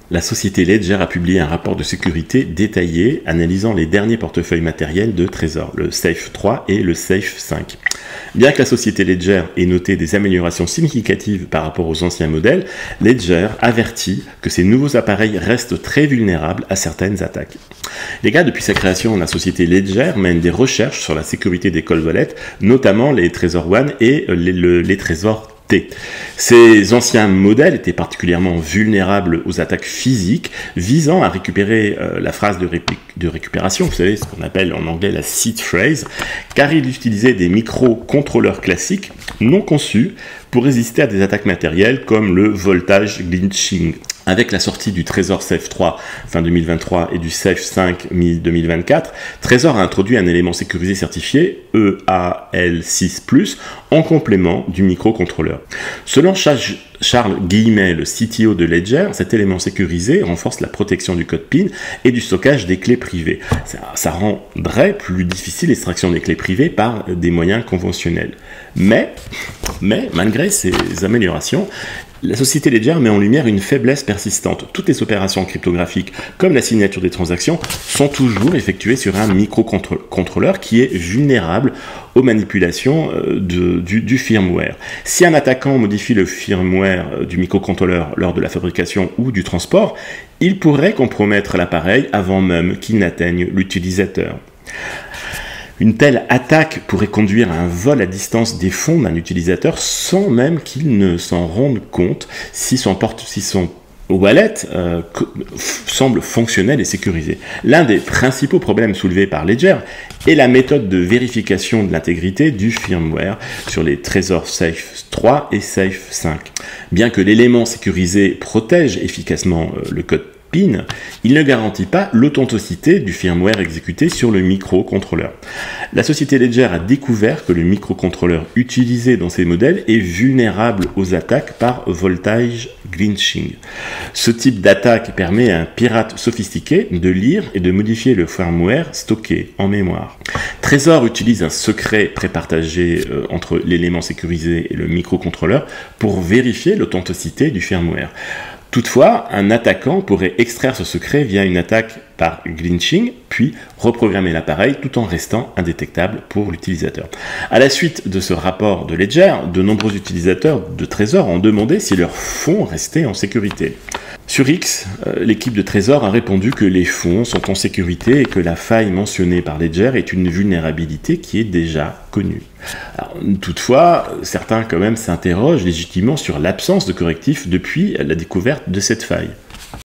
La société Ledger a publié un rapport de sécurité détaillé analysant les derniers portefeuilles matériels de Trésor, le Safe 3 et le Safe 5. Bien que la société Ledger ait noté des améliorations significatives par rapport aux anciens modèles, Ledger avertit que ces nouveaux appareils restent très vulnérables à certaines attaques. Les gars, depuis sa création, la société Ledger mène des recherches sur la sécurité des cold wallets, notamment les Trezor One et les Trezor T. Ces anciens modèles étaient particulièrement vulnérables aux attaques physiques visant à récupérer la phrase de récupération, vous savez, ce qu'on appelle en anglais la seed phrase, car ils utilisaient des microcontrôleurs classiques non conçus pour résister à des attaques matérielles comme le voltage glitching. Avec la sortie du Trezor Safe 3 fin 2023 et du Safe 5 mi-2024, Trezor a introduit un élément sécurisé certifié EAL6+, en complément du microcontrôleur. Selon Charles Guillemet, le CTO de Ledger, cet élément sécurisé renforce la protection du code PIN et du stockage des clés privées. Ça rendrait plus difficile l'extraction des clés privées par des moyens conventionnels. Mais malgré ces améliorations, la société Ledger met en lumière une faiblesse persistante. Toutes les opérations cryptographiques, comme la signature des transactions, sont toujours effectuées sur un microcontrôleur qui est vulnérable aux manipulations du firmware. Si un attaquant modifie le firmware du microcontrôleur lors de la fabrication ou du transport, il pourrait compromettre l'appareil avant même qu'il n'atteigne l'utilisateur. Une telle attaque pourrait conduire à un vol à distance des fonds d'un utilisateur sans même qu'il ne s'en rende compte si son wallet semble fonctionnel et sécurisé. L'un des principaux problèmes soulevés par Ledger est la méthode de vérification de l'intégrité du firmware sur les Trezor Safe 3 et Safe 5. Bien que l'élément sécurisé protège efficacement le code PIN, il ne garantit pas l'authenticité du firmware exécuté sur le microcontrôleur. La société Ledger a découvert que le microcontrôleur utilisé dans ces modèles est vulnérable aux attaques par voltage glitching. Ce type d'attaque permet à un pirate sophistiqué de lire et de modifier le firmware stocké en mémoire. Trezor utilise un secret prépartagé entre l'élément sécurisé et le microcontrôleur pour vérifier l'authenticité du firmware. Toutefois, un attaquant pourrait extraire ce secret via une attaque par glitching, puis reprogrammer l'appareil tout en restant indétectable pour l'utilisateur. À la suite de ce rapport de Ledger, de nombreux utilisateurs de Trezor ont demandé si leurs fonds restaient en sécurité. Sur X, l'équipe de Trezor a répondu que les fonds sont en sécurité et que la faille mentionnée par Ledger est une vulnérabilité qui est déjà connue. Alors, toutefois, certains quand même s'interrogent légitimement sur l'absence de correctifs depuis la découverte de cette faille.